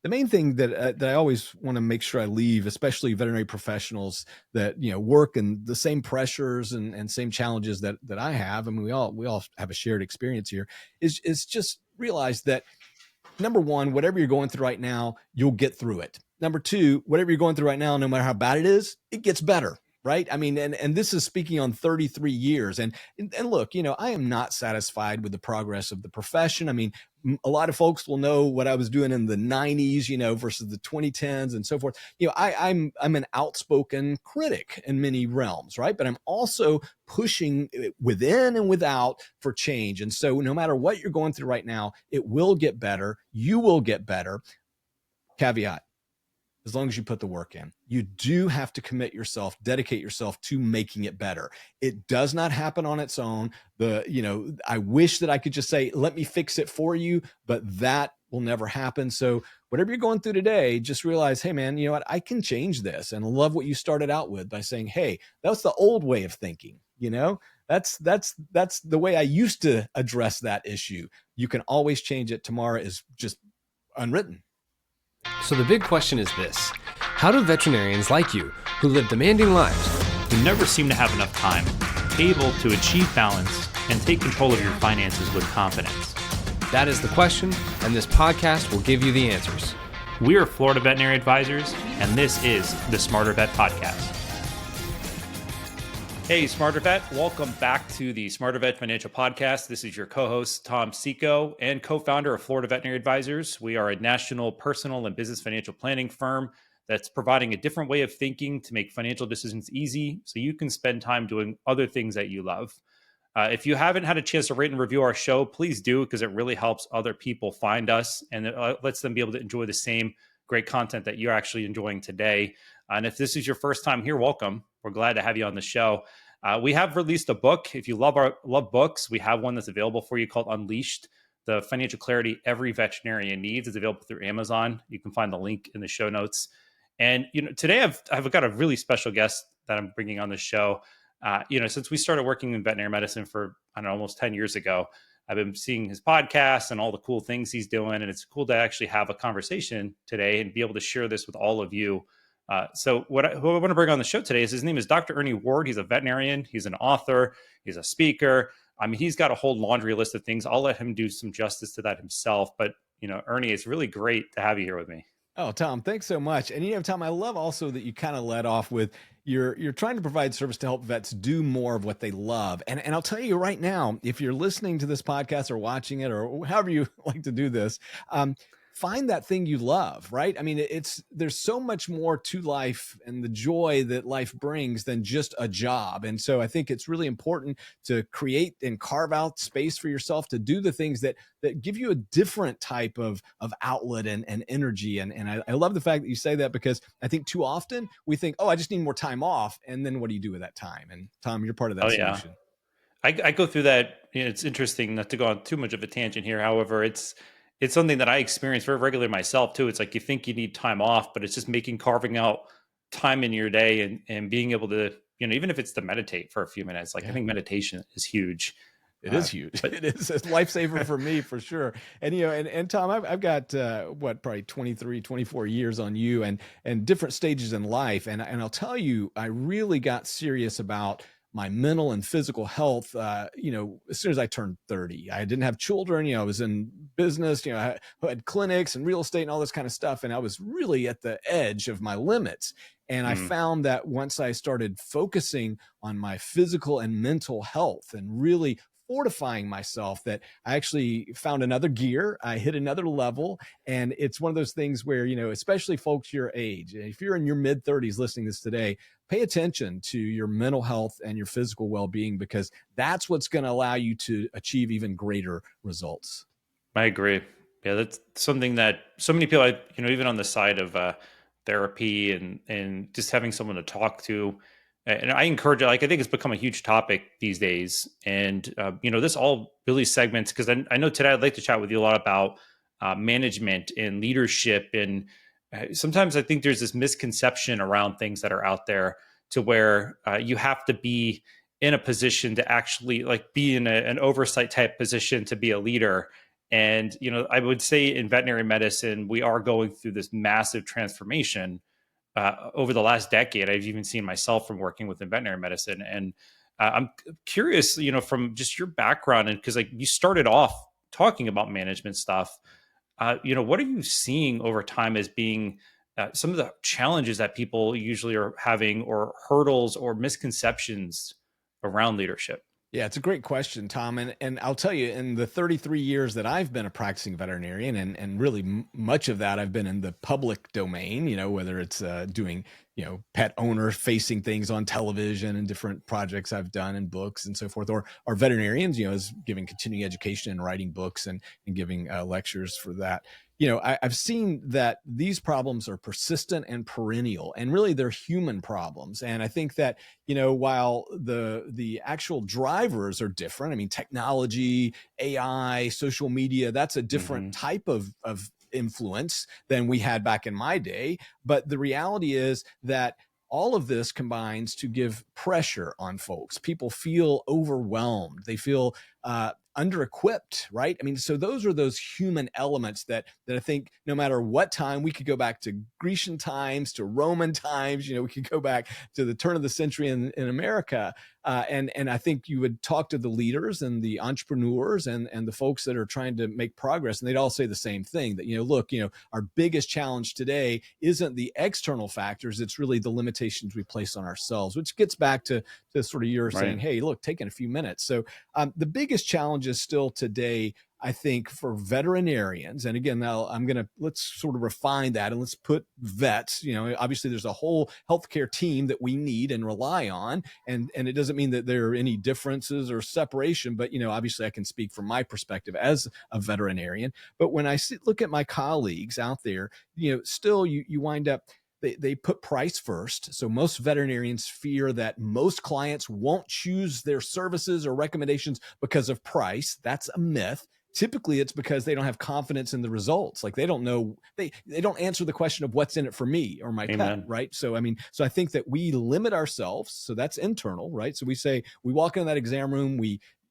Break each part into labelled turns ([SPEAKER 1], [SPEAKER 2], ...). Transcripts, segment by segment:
[SPEAKER 1] the main thing that I always want to make sure I leave, especially veterinary professionals that work in the same pressures and same challenges that I have. I mean, we all have a shared experience here. Is just realize that number one, whatever you're going through right now, you'll get through it. Number two, whatever you're going through right now, no matter how bad it is, it gets better. Right. I mean, and this is speaking on 33 years. And look, I am not satisfied with the progress of the profession. I mean, a lot of folks will know what I was doing in the 90s, versus the 2010s and so forth. I'm an outspoken critic in many realms, right? But I'm also pushing within and without for change. And so no matter what you're going through right now, it will get better. You will get better. Caveat. As long as you put the work in, you do have to commit yourself, dedicate yourself to making it better. It does not happen on its own. I wish that I could just say, let me fix it for you, but that will never happen. So whatever you're going through today, just realize, hey man, you know what? I can change this. And I love what you started out with by saying, hey, that's the old way of thinking. That's the way I used to address that issue. You can always change it. Tomorrow is just unwritten.
[SPEAKER 2] So the big question is this: how do veterinarians like you, who live demanding lives,
[SPEAKER 3] who never seem to have enough time, able to achieve balance and take control of your finances with confidence?
[SPEAKER 2] That is the question, and this podcast will give you the answers.
[SPEAKER 3] We are Florida Veterinary Advisors, and this is the Smarter Vet Podcast. Hey, Smarter Vet, welcome back to the Smarter Vet Financial Podcast. This is your co-host, Tom Seco, and co-founder of Florida Veterinary Advisors. We are a national personal and business financial planning firm that's providing a different way of thinking to make financial decisions easy so you can spend time doing other things that you love. If you haven't had a chance to rate and review our show, please do, because it really helps other people find us and it lets them be able to enjoy the same great content that you're actually enjoying today. And if this is your first time here, welcome. We're glad to have you on the show. We have released a book. If you love books, we have one that's available for you called Unleashed: The Financial Clarity Every Veterinarian Needs. It's available through Amazon. You can find the link in the show notes. And today I've got a really special guest that I'm bringing on the show. Since we started working in veterinary medicine for almost 10 years ago, I've been seeing his podcast and all the cool things he's doing, and it's cool to actually have a conversation today and be able to share this with all of you. So who I want to bring on the show today is his name is Dr. Ernie Ward. He's a veterinarian. He's an author. He's a speaker. I mean, he's got a whole laundry list of things. I'll let him do some justice to that himself. But, Ernie, it's really great to have you here with me.
[SPEAKER 1] Oh, Tom, thanks so much. And, Tom, I love also that you kind of led off with you're trying to provide service to help vets do more of what they love. And I'll tell you right now, if you're listening to this podcast or watching it or however you like to do this, find that thing you love, right? I mean, there's so much more to life and the joy that life brings than just a job. And so I think it's really important to create and carve out space for yourself to do the things that give you a different type of outlet and energy. And I love the fact that you say that, because I think too often we think, oh, I just need more time off. And then what do you do with that time? And Tom, you're part of that solution.
[SPEAKER 3] Yeah. I go through that. It's interesting, not to go on too much of a tangent here. However, it's something that I experience very regularly myself too. It's like you think you need time off, but it's just carving out time in your day and being able to, even if it's to meditate for a few minutes. I think meditation is huge.
[SPEAKER 1] It is huge. It is a lifesaver for me, for sure. And, and Tom, I've got, probably 23, 24 years on you and different stages in life. And I'll tell you, I really got serious about my mental and physical health, as soon as I turned 30. I didn't have children, I was in business, I had clinics and real estate and all this kind of stuff. And I was really at the edge of my limits. And I found that once I started focusing on my physical and mental health and really fortifying myself, that I actually found another gear. I hit another level. And it's one of those things where, especially folks your age, if you're in your mid 30s listening to this today, pay attention to your mental health and your physical well-being, because that's what's going to allow you to achieve even greater results.
[SPEAKER 3] I agree. Yeah, that's something that so many people, even on the side of therapy and just having someone to talk to. And I encourage it. I think it's become a huge topic these days. And, this all really segments, because I know today I'd like to chat with you a lot about management and leadership. And sometimes I think there's this misconception around things that are out there to where you have to be in a position to actually be in an oversight type position to be a leader. And, I would say in veterinary medicine, we are going through this massive transformation over the last decade. I've even seen myself from working within veterinary medicine. And I'm curious, from just your background, and because like you started off talking about management stuff, what are you seeing over time as being some of the challenges that people usually are having, or hurdles or misconceptions around leadership?
[SPEAKER 1] Yeah, it's a great question, Tom. And I'll tell you, in the 33 years that I've been a practicing veterinarian, and really much of that I've been in the public domain, whether it's doing, pet owner facing things on television and different projects I've done and books and so forth, or veterinarians, is giving continuing education and writing books and giving lectures for that. I've seen that these problems are persistent and perennial, and really they're human problems. And I think that, while the actual drivers are different, I mean, technology, AI, social media, that's a different type of influence than we had back in my day. But the reality is that all of this combines to give pressure on folks. People feel overwhelmed. They feel under-equipped, right? I mean, so those are those human elements that I think no matter what time, we could go back to Grecian times, to Roman times, we could go back to the turn of the century in America. And I think you would talk to the leaders and the entrepreneurs and the folks that are trying to make progress, and they'd all say the same thing, that, look, our biggest challenge today isn't the external factors, it's really the limitations we place on ourselves, which gets back to sort of your saying, hey, look, taking a few minutes. So the biggest challenge is still today, I think, for veterinarians. And again, now let's sort of refine that, and let's put vets, obviously there's a whole healthcare team that we need and rely on. And it doesn't mean that there are any differences or separation, but, obviously I can speak from my perspective as a veterinarian. But when I look at my colleagues out there, still you wind up, they put price first. So most veterinarians fear that most clients won't choose their services or recommendations because of price. That's a myth. Typically it's because they don't have confidence in the results. Like they don't know, they don't answer the question of what's in it for me or my pet, right? So, I think that we limit ourselves. So that's internal, right? So we say, we walk in that exam room,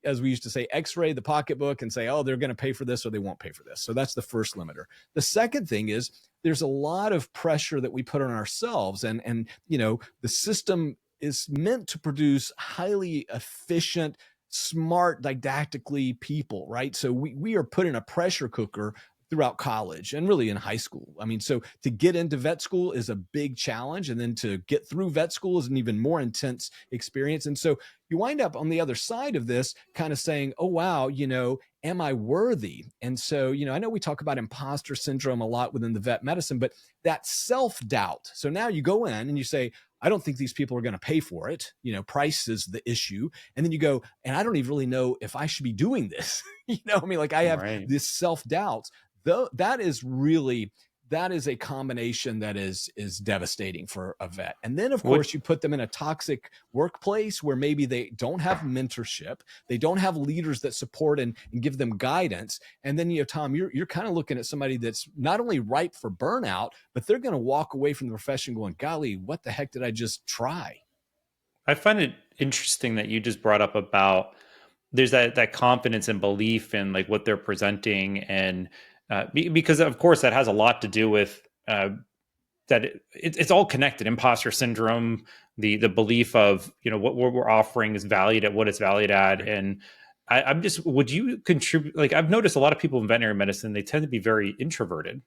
[SPEAKER 1] as we used to say, x-ray the pocketbook and say, oh, they're going to pay for this or they won't pay for this. So that's the first limiter. The second thing is there's a lot of pressure that we put on ourselves, and the system is meant to produce highly efficient, smart, didactically people, right? So we are put in a pressure cooker throughout college and really in high school. So to get into vet school is a big challenge. And then to get through vet school is an even more intense experience. And so you wind up on the other side of this kind of saying, oh, wow, am I worthy? And so, I know we talk about imposter syndrome a lot within the vet medicine, but that self-doubt. So now you go in and you say, I don't think these people are going to pay for it. Price is the issue. And then you go, and I don't even really know if I should be doing this. I have this self-doubt. Though that is a combination that is devastating for a vet. And then of course you put them in a toxic workplace where maybe they don't have mentorship, they don't have leaders that support and give them guidance. And then, Tom, you're kind of looking at somebody that's not only ripe for burnout, but they're going to walk away from the profession going, golly, what the heck did I just try?
[SPEAKER 3] I find it interesting that you just brought up about there's that confidence and belief in like what they're presenting, and because of course that has a lot to do with that it's all connected. Imposter syndrome, the belief of what we're offering is valued at what it's valued at. Right. And I'm just, would you contribute? Like I've noticed a lot of people in veterinary medicine, they tend to be very introverted.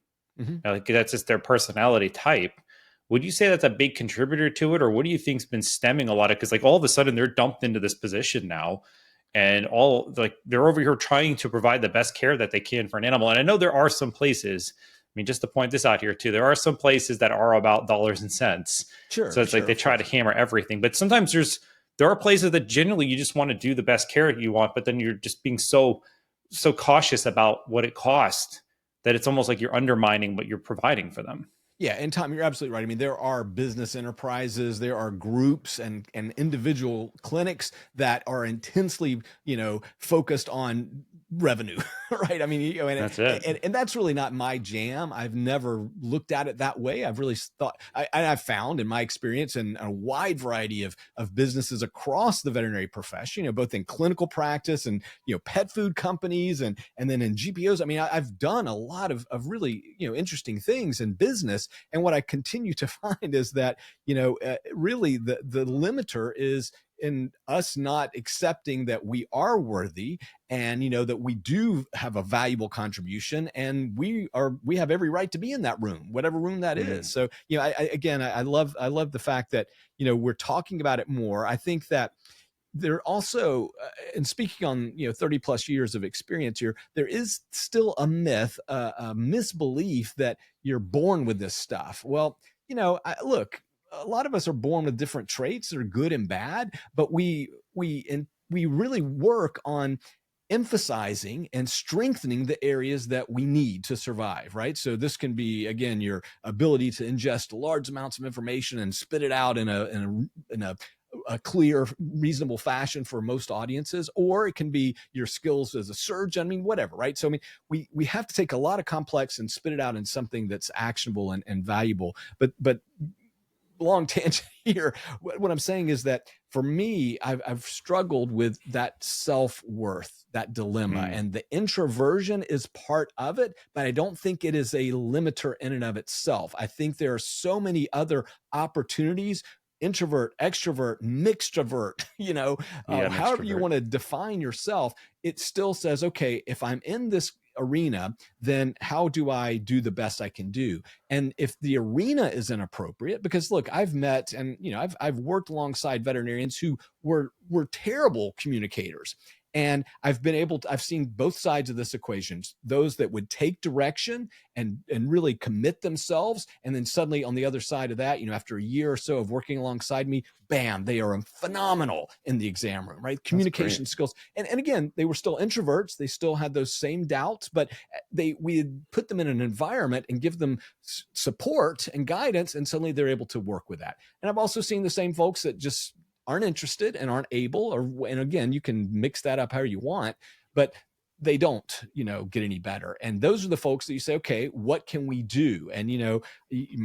[SPEAKER 3] Like that's just their personality type. Would you say that's a big contributor to it, or what do you think's been stemming a lot of? Because like all of a sudden they're dumped into this position now, and they're over here trying to provide the best care that they can for an animal. And I know there are some places, just to point this out here too, there are some places that are about dollars and cents.
[SPEAKER 1] Sure.
[SPEAKER 3] So it's like they try to hammer everything, but sometimes there are places that generally you just want to do the best care that you want, but then you're just being so cautious about what it costs that it's almost like you're undermining what you're providing for them.
[SPEAKER 1] Yeah. And Tom, you're absolutely right. There are business enterprises, there are groups and individual clinics that are intensely, focused on revenue, right? I mean,
[SPEAKER 3] That's it.
[SPEAKER 1] and that's really not my jam. I've never looked at it that way. I've really thought, I've found in my experience in a wide variety of businesses across the veterinary profession, both in clinical practice and, pet food companies and then in GPOs. I mean, I've done a lot of really, interesting things in business. And what I continue to find is that, really the limiter is in us not accepting that we are worthy and that we do have a valuable contribution and we have every right to be in that room, whatever room that is. So I love the fact that we're talking about it more. I think that there also, and speaking on 30 plus years of experience here, there is still a myth, a misbelief that you're born with this stuff. Well, look, a lot of us are born with different traits that are good and bad, but we really work on emphasizing and strengthening the areas that we need to survive, right? So this can be, again, your ability to ingest large amounts of information and spit it out in a clear, reasonable fashion for most audiences, or it can be your skills as a surgeon. I mean, whatever, right? So, I mean, we have to take a lot of complex and spit it out in something that's actionable and valuable. But long tangent here. What I'm saying is that for me, I've struggled with that self-worth, that dilemma, and the introversion is part of it, but I don't think it is a limiter in and of itself. I think there are so many other opportunities. Introvert, extrovert, mixtrovert, however you want to define yourself, it still says, okay, if I'm in this arena, then how do I do the best I can do? And if the arena is inappropriate, because look, I've met and I've worked alongside veterinarians who were terrible communicators. And I've seen both sides of this equation, those that would take direction and really commit themselves. And then suddenly on the other side of that, after a year or so of working alongside me, bam, they are phenomenal in the exam room, right? Communication skills. And again, they were still introverts. They still had those same doubts, but we had put them in an environment and give them support and guidance. And suddenly they're able to work with that. And I've also seen the same folks that just aren't interested and aren't able, and again, you can mix that up however you want, but they don't, get any better. And those are the folks that you say, okay, what can we do? And,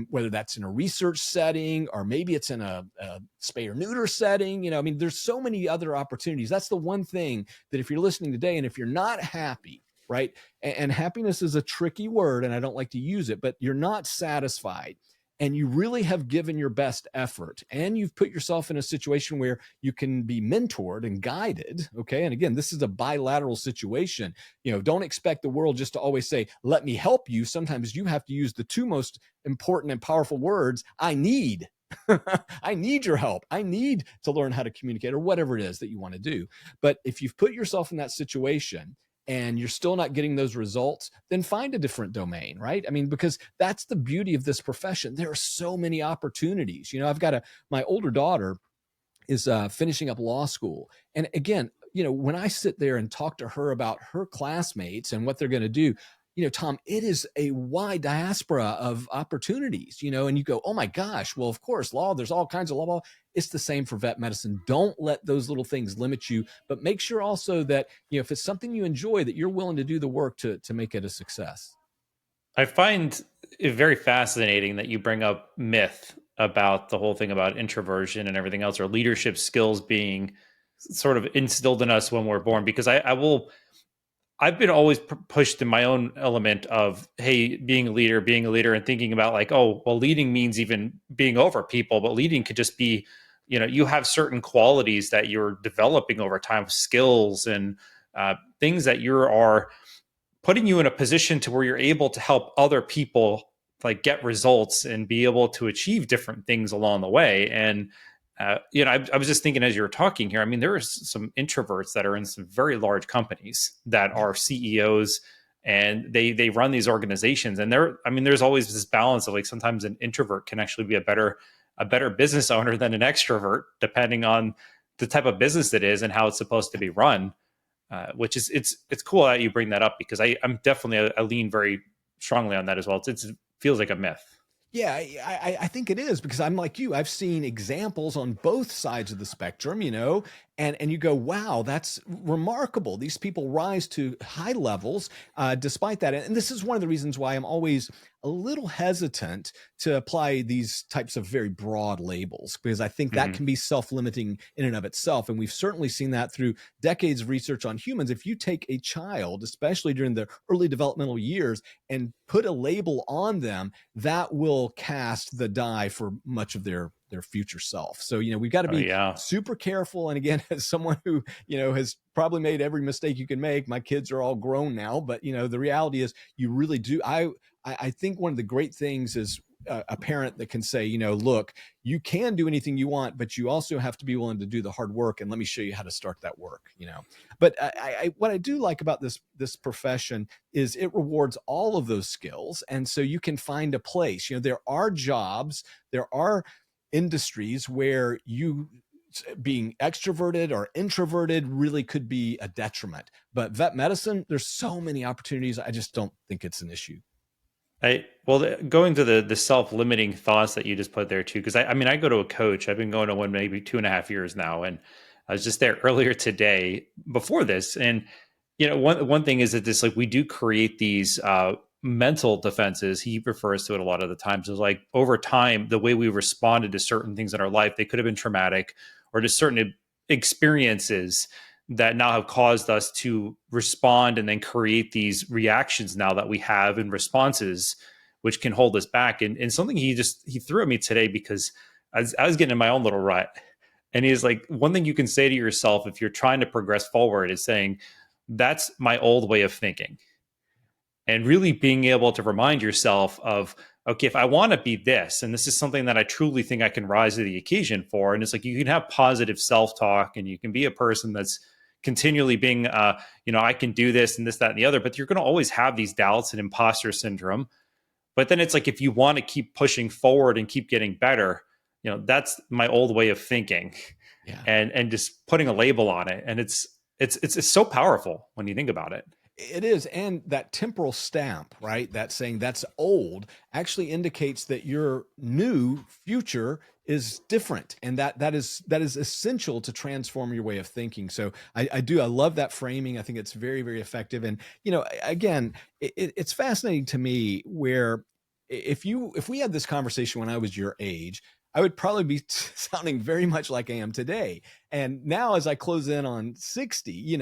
[SPEAKER 1] whether that's in a research setting, or maybe it's in a spay or neuter setting, I mean, there's so many other opportunities. That's the one thing that if you're listening today, and if you're not happy, right? And happiness is a tricky word and I don't like to use it, but you're not satisfied, and you really have given your best effort, and you've put yourself in a situation where you can be mentored and guided. Okay. And again, this is a bilateral situation. Don't expect the world just to always say, let me help you. Sometimes you have to use the two most important and powerful words. I need your help. I need to learn how to communicate, or whatever it is that you want to do. But if you've put yourself in that situation and you're still not getting those results, then find a different domain, right? I mean, because that's the beauty of this profession. There are so many opportunities. I've got my older daughter is finishing up law school. And again, when I sit there and talk to her about her classmates and what they're going to do, Tom, it is a wide diaspora of opportunities, and you go, oh my gosh, well, of course, law, there's all kinds of law. It's the same for vet medicine. Don't let those little things limit you, but make sure also that, if it's something you enjoy, that you're willing to do the work to make it a success.
[SPEAKER 3] I find it very fascinating that you bring up myth about the whole thing about introversion and everything else, or leadership skills being sort of instilled in us when we're born, because I've been always pushed in my own element of, hey, being a leader and thinking about like, oh, well, leading means even being over people, but leading could just be, you have certain qualities that you're developing over time, skills and things that are putting you in a position to where you're able to help other people like get results and be able to achieve different things along the way. And I was just thinking as you were talking here, I mean, there are some introverts that are in some very large companies that are CEOs, and they run these organizations. And there's always this balance of like, sometimes an introvert can actually be a better business owner than an extrovert, depending on the type of business it is and how it's supposed to be run. Which is, it's cool that you bring that up, because I'm definitely, I lean very strongly on that as well. It feels like a myth.
[SPEAKER 1] Yeah, I think it is, because I'm like you. I've seen examples on both sides of the spectrum, And you go, wow, that's remarkable. These people rise to high levels despite that. And this is one of the reasons why I'm always a little hesitant to apply these types of very broad labels, because I think that
[SPEAKER 3] Hmm.
[SPEAKER 1] can be self-limiting in and of itself. And we've certainly seen that through decades of research on humans. If you take a child, especially during the early developmental years, and put a label on them, that will cast the die for much of their future self. So, we've got to
[SPEAKER 3] Oh
[SPEAKER 1] be
[SPEAKER 3] yeah.
[SPEAKER 1] super careful. And again, as someone who, has probably made every mistake you can make, my kids are all grown now, but the reality is you really do. I think one of the great things is a parent that can say, look, you can do anything you want, but you also have to be willing to do the hard work. And let me show you how to start that work. But what I do like about this profession is it rewards all of those skills. And so you can find a place. There are jobs, there are industries where you being extroverted or introverted really could be a detriment. But vet medicine, there's so many opportunities. I just don't think it's an issue.
[SPEAKER 3] Going to the self-limiting thoughts that you just put there too, because I mean, I go to a coach. I've been going to one maybe 2.5 years now, and I was just there earlier today before this. And one thing is that this, like, we do create these mental defenses. He refers to it a lot of the times as, like, over time, the way we responded to certain things in our life, they could have been traumatic or just certain experiences that now have caused us to respond and then create these reactions now that we have in responses, which can hold us back. And something he threw at me today, because I was getting in my own little rut. And he's like, one thing you can say to yourself if you're trying to progress forward is saying, that's my old way of thinking. And really being able to remind yourself of, okay, if I want to be this, and this is something that I truly think I can rise to the occasion for. And it's like, you can have positive self-talk and you can be a person that's continually being, I can do this and this, that, and the other, but you're going to always have these doubts and imposter syndrome. But then it's like, if you want to keep pushing forward and keep getting better, that's my old way of thinking.
[SPEAKER 1] Yeah.
[SPEAKER 3] And just putting a label on it. And it's so powerful when you think about it.
[SPEAKER 1] It is. And that temporal stamp, right? That saying that's old actually indicates that your new future is different. And that is essential to transform your way of thinking. So I love that framing. I think it's very, very effective. And, again, it's fascinating to me where if we had this conversation when I was your age, I would probably be sounding very much like I am today. And now, as I close in on 60,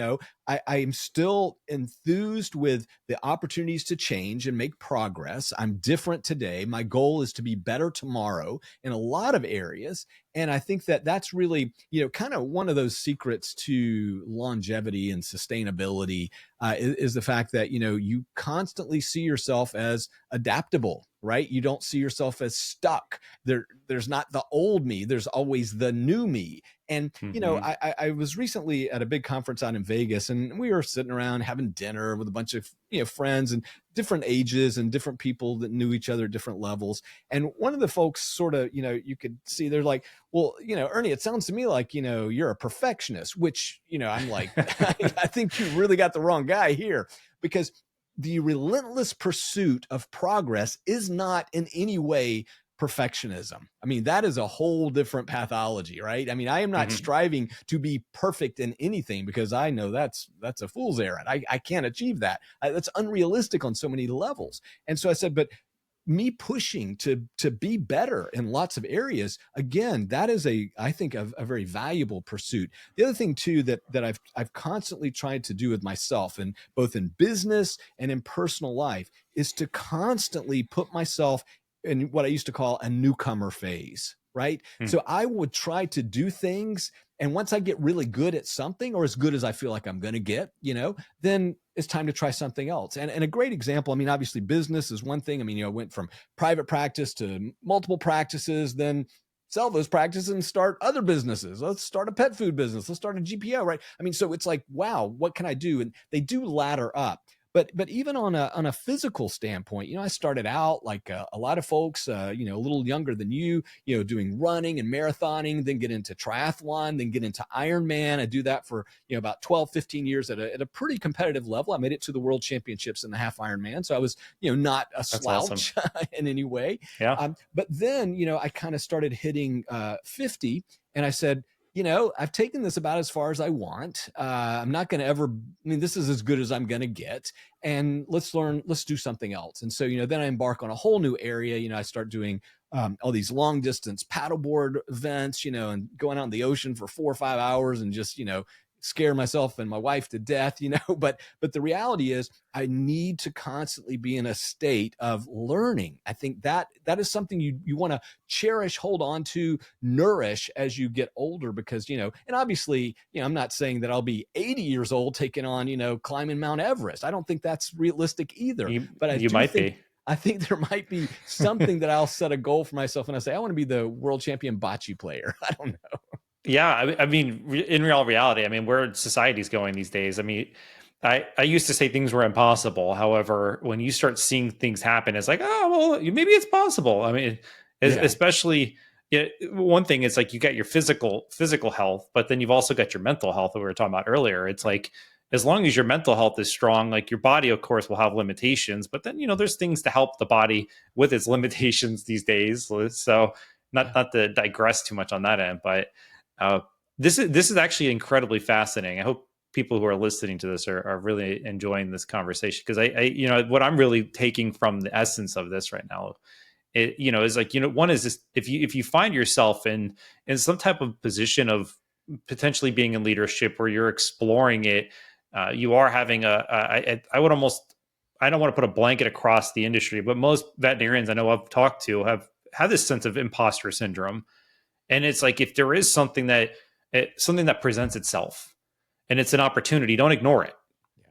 [SPEAKER 1] I am still enthused with the opportunities to change and make progress. I'm different today. My goal is to be better tomorrow in a lot of areas. And I think that that's really, kind of one of those secrets to longevity and sustainability is the fact that, you constantly see yourself as adaptable, right? You don't see yourself as stuck. There's not the old me. There's always the new me. And, I was recently at a big conference out in Vegas, and we were sitting around having dinner with a bunch of, friends and different ages and different people that knew each other at different levels. And one of the folks sort of, you could see they're like, well, Ernie, it sounds to me like, you're a perfectionist, which, I'm like, I think you really got the wrong guy here, because the relentless pursuit of progress is not in any way perfectionism. I mean, that is a whole different pathology, right? I mean, I am not striving to be perfect in anything, because I know that's a fool's errand. I can't achieve that. That's unrealistic on so many levels. And so I said, but me pushing to be better in lots of areas, again, that is I think a very valuable pursuit. The other thing too that I've constantly tried to do with myself, and both in business and in personal life, is to constantly put myself in what I used to call a newcomer phase, right? So I would try to do things, and once I get really good at something, or as good as I feel like I'm going to get, then it's time to try something else. And a great example, I mean, obviously business is one thing. I mean, I went from private practice to multiple practices, then sell those practices and start other businesses. Let's start a pet food business. Let's start a GPO, right? I mean, so it's like, wow, what can I do? And they do ladder up. But even on a physical standpoint, I started out like a lot of folks, a little younger than you, doing running and marathoning, then get into triathlon, then get into Ironman. I do that for, about 12, 15 years at a pretty competitive level. I made it to the world championships in the half Ironman. So I was, not a slouch in any way.
[SPEAKER 3] Yeah.
[SPEAKER 1] But then, I kind of started hitting 50, and I said, I've taken this about as far as I want. I'm not going to ever, this is as good as I'm going to get. And let's do something else. And so, then I embark on a whole new area. I start doing all these long distance paddleboard events, and going out in the ocean for 4 or 5 hours and just, scare myself and my wife to death, but the reality is I need to constantly be in a state of learning. I think that is something you want to cherish, hold on to, nourish as you get older, because, and obviously, I'm not saying that I'll be 80 years old taking on, climbing Mount Everest. I don't think that's realistic either, but
[SPEAKER 3] you might be.
[SPEAKER 1] I think there might be something that I'll set a goal for myself and I say, I want to be the world champion bocce player. I don't know.
[SPEAKER 3] Yeah, I mean, in reality, where society's going these days, I used to say things were impossible. However, when you start seeing things happen, it's like, oh, well, maybe it's possible. Especially, one thing is like you got your physical health, but then you've also got your mental health that we were talking about earlier. It's like, as long as your mental health is strong, like your body, of course, will have limitations, but then, there's things to help the body with its limitations these days. So not to digress too much on that end, but this is actually incredibly fascinating. I hope people who are listening to this are really enjoying this conversation, because I what I'm really taking from the essence of this right now, is like, one is this: if you find yourself in some type of position of potentially being in leadership where you're exploring it, you are having I would almost, I don't want to put a blanket across the industry, but most veterinarians I know I've talked to have this sense of imposter syndrome. And it's like, if there is something that presents itself and it's an opportunity, don't ignore it.
[SPEAKER 1] Yeah.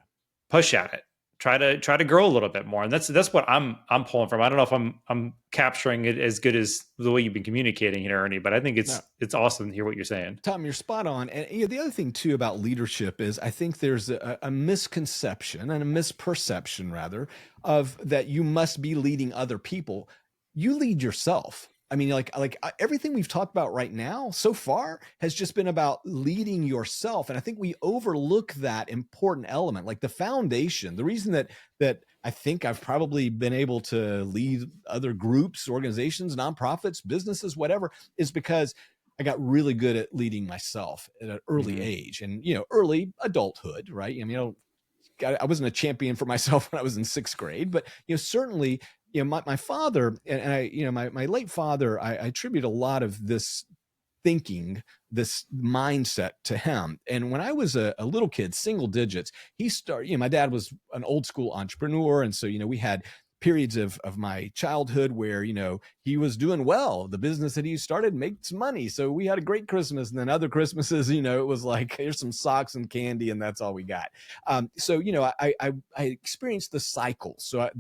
[SPEAKER 3] Push at it. Try to grow a little bit more. And that's what I'm pulling from. I don't know if I'm capturing it as good as the way you've been communicating here, Ernie, but I think it's awesome to hear what you're saying.
[SPEAKER 1] Tom, you're spot on. And the other thing too about leadership is I think there's a misconception and a misperception rather of that you must be leading other people. You lead yourself. Like everything we've talked about right now so far has just been about leading yourself. And I think we overlook that important element, like the foundation. The reason that I think I've probably been able to lead other groups, organizations, nonprofits, businesses, whatever, is because I got really good at leading myself at an early age and, early adulthood, right? I wasn't a champion for myself when I was in 6th grade, but, certainly, my father and I, my late father, I attribute a lot of this thinking, this mindset to him. And when I was a little kid, single digits, he started, my dad was an old school entrepreneur. And so, we had periods of my childhood where, he was doing well. The business that he started makes money. So we had a great Christmas. And then other Christmases, it was like, here's some socks and candy and that's all we got. So, I experienced the cycle. So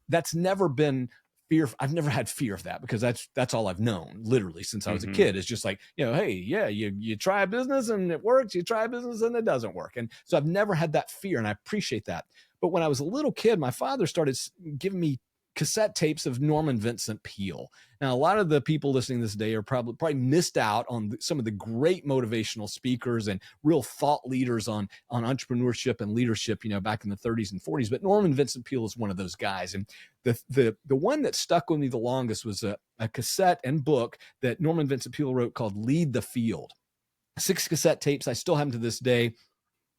[SPEAKER 1] that's never been fear. I've never had fear of that because that's all I've known literally since I was a kid. It's just like, hey, yeah, you try a business and it works. You try a business and it doesn't work. And so I've never had that fear, and I appreciate that. But when I was a little kid, my father started giving me cassette tapes of Norman Vincent Peale. Now, a lot of the people listening this day are probably missed out on some of the great motivational speakers and real thought leaders on entrepreneurship and leadership, back in the 30s and 40s. But Norman Vincent Peale is one of those guys. And the one that stuck with me the longest was a cassette and book that Norman Vincent Peale wrote called Lead the Field. 6 cassette tapes. I still have them to this day.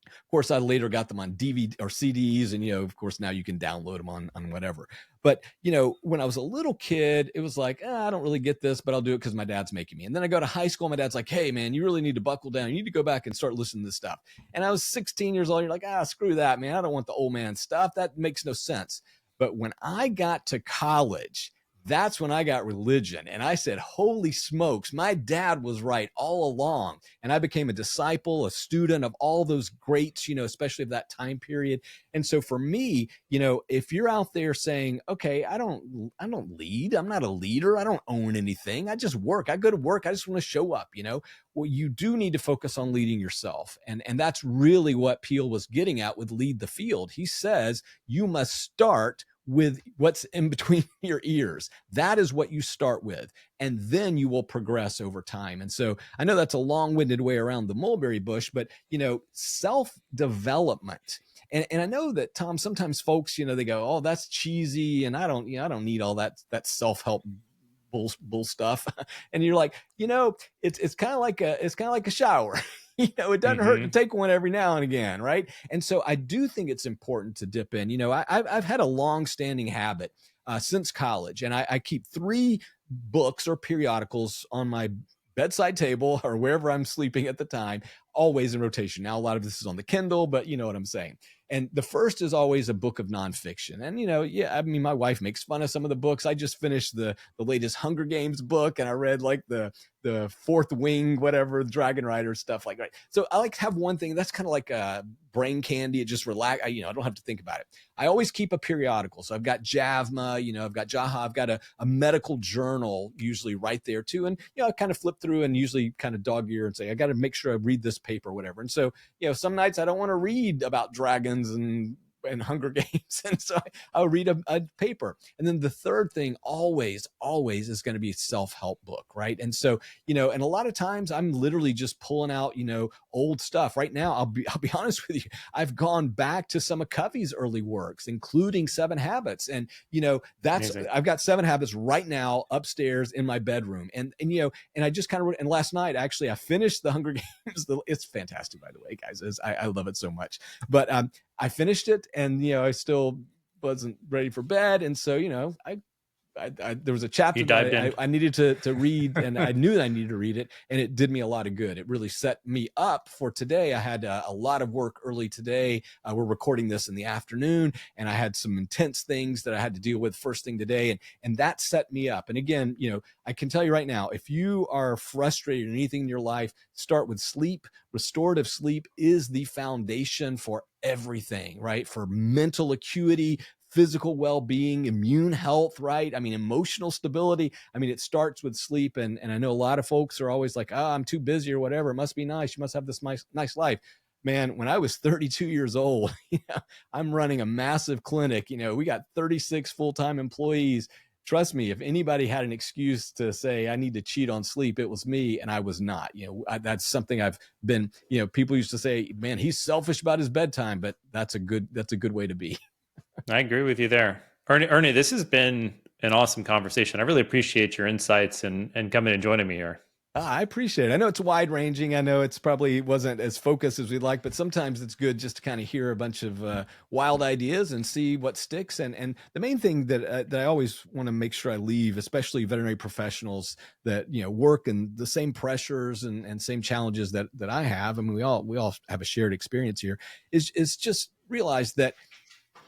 [SPEAKER 1] Of course, I later got them on DVD or CDs, and, of course, now you can download them on whatever. But, when I was a little kid, it was like, I don't really get this, but I'll do it because my dad's making me. And then I go to high school, and my dad's like, hey, man, you really need to buckle down. You need to go back and start listening to this stuff. And I was 16 years old. You're like, screw that, man. I don't want the old man stuff. That makes no sense. But when I got to college, that's when I got religion. And I said, holy smokes, my dad was right all along. And I became a disciple, a student of all those greats, especially of that time period. And so for me, if you're out there saying, okay, I don't lead, I'm not a leader, I don't own anything, I just work, I go to work, I just want to show up, well, you do need to focus on leading yourself. And that's really what Peale was getting at with Lead the Field. He says you must start with what's in between your ears. That is what you start with. And then you will progress over time. And so I know that's a long-winded way around the mulberry bush, but, self-development. And I know that, Tom, sometimes folks, they go, oh, that's cheesy. And I don't need all that self-help bull stuff. And you're like, it's kind of like a shower. It doesn't hurt to take one every now and again, right? And so I do think it's important to dip in. I've had a long-standing habit since college, and I keep 3 books or periodicals on my bedside table or wherever I'm sleeping at the time, always in rotation. Now, a lot of this is on the Kindle, but you know what I'm saying. And the first is always a book of nonfiction. And, my wife makes fun of some of the books. I just finished the latest Hunger Games book, and I read like the Fourth Wing, whatever, Dragon Rider stuff like that. So I like to have one thing that's kind of like a brain candy. It just relax. I don't have to think about it. I always keep a periodical. So I've got JAVMA, I've got Jaha, I've got a medical journal usually right there too. And, I kind of flip through and usually kind of dog ear and say, I got to make sure I read this paper or whatever. And so, some nights I don't want to read about dragons and Hunger Games. And so I'll read a paper. And then the third thing always is going to be a self-help book, right? And so, and a lot of times I'm literally just pulling out, old stuff. Right now, I'll be honest with you, I've gone back to some of Covey's early works, including 7 Habits. And, that's, amazing. I've got 7 Habits right now upstairs in my bedroom. And I just kind of, and last night, actually, I finished the Hunger Games. It's fantastic, by the way, guys. I love it so much. But I finished it, and I still wasn't ready for bed, and so I there was a chapter that I needed to read, and I knew that I needed to read it, and it did me a lot of good. It really set me up for today. I had a lot of work early today. We're recording this in the afternoon, and I had some intense things that I had to deal with first thing today, and that set me up. And again, I can tell you right now, if you are frustrated in anything in your life, start with sleep. Restorative sleep is the foundation for everything, right? For mental acuity, physical well-being, immune health, right? I mean, emotional stability. I mean, it starts with sleep. And I know a lot of folks are always like, I'm too busy or whatever. It must be nice. You must have this nice life. Man, when I was 32 years old, I'm running a massive clinic. We got 36 full-time employees. Trust me, if anybody had an excuse to say I need to cheat on sleep, it was me, and I was not. That's something I've been, people used to say, man, he's selfish about his bedtime, but that's a good way to be.
[SPEAKER 3] I agree with you there. Ernie, this has been an awesome conversation. I really appreciate your insights and coming and joining me here.
[SPEAKER 1] I appreciate it. I know it's wide ranging. I know it's probably wasn't as focused as we'd like, but sometimes it's good just to kind of hear a bunch of wild ideas and see what sticks. And the main thing that I always want to make sure I leave, especially veterinary professionals that work in the same pressures and same challenges that I have. I mean, we all have a shared experience here. Is just realize that,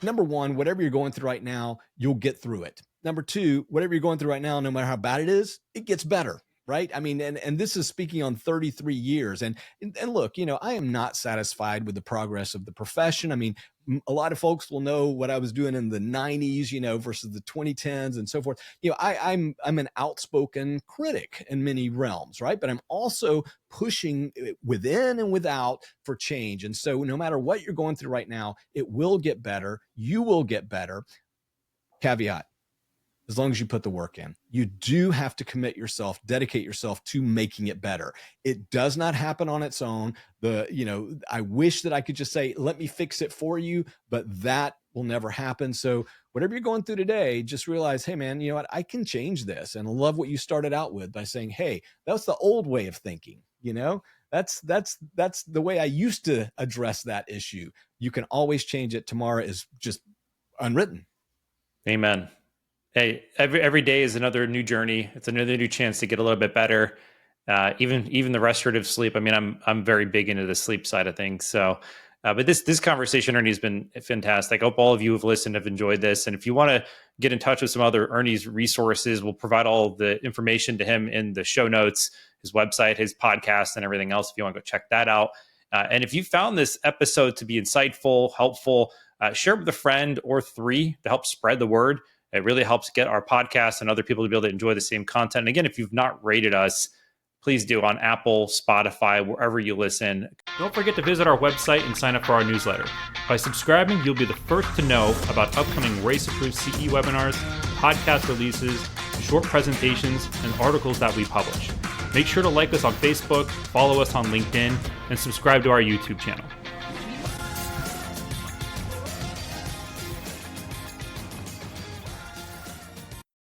[SPEAKER 1] number one, whatever you're going through right now, you'll get through it. Number two, whatever you're going through right now, no matter how bad it is, it gets better. Right. I mean, and this is speaking on 33 years. And look, I am not satisfied with the progress of the profession. I mean, a lot of folks will know what I was doing in the 90s, versus the 2010s and so forth. I'm an outspoken critic in many realms. Right. But I'm also pushing within and without for change. And so no matter what you're going through right now, it will get better. You will get better. Caveat. As long as you put the work in, you do have to commit yourself, dedicate yourself to making it better. It does not happen on its own. I wish that I could just say, let me fix it for you, but that will never happen. So whatever you're going through today, just realize, hey man, you know what? I can change this. And I love what you started out with by saying, hey, that's the old way of thinking. That's the way I used to address that issue. You can always change it. Tomorrow is just unwritten.
[SPEAKER 3] Amen. Hey, every day is another new journey. It's another new chance to get a little bit better. Even the restorative sleep. I mean, I'm very big into the sleep side of things. So, but this conversation, Ernie, has been fantastic. I hope all of you who've listened have enjoyed this. And if you want to get in touch with some other Ernie's resources, we'll provide all the information to him in the show notes, his website, his podcast, and everything else. If you want to go check that out. And if you found this episode to be insightful, helpful, share it with a friend or 3 to help spread the word. It really helps get our podcast and other people to be able to enjoy the same content. And again, if you've not rated us, please do on Apple, Spotify, wherever you listen. Don't forget to visit our website and sign up for our newsletter. By subscribing, you'll be the first to know about upcoming race-approved CE webinars, podcast releases, short presentations, and articles that we publish. Make sure to like us on Facebook, follow us on LinkedIn, and subscribe to our YouTube channel.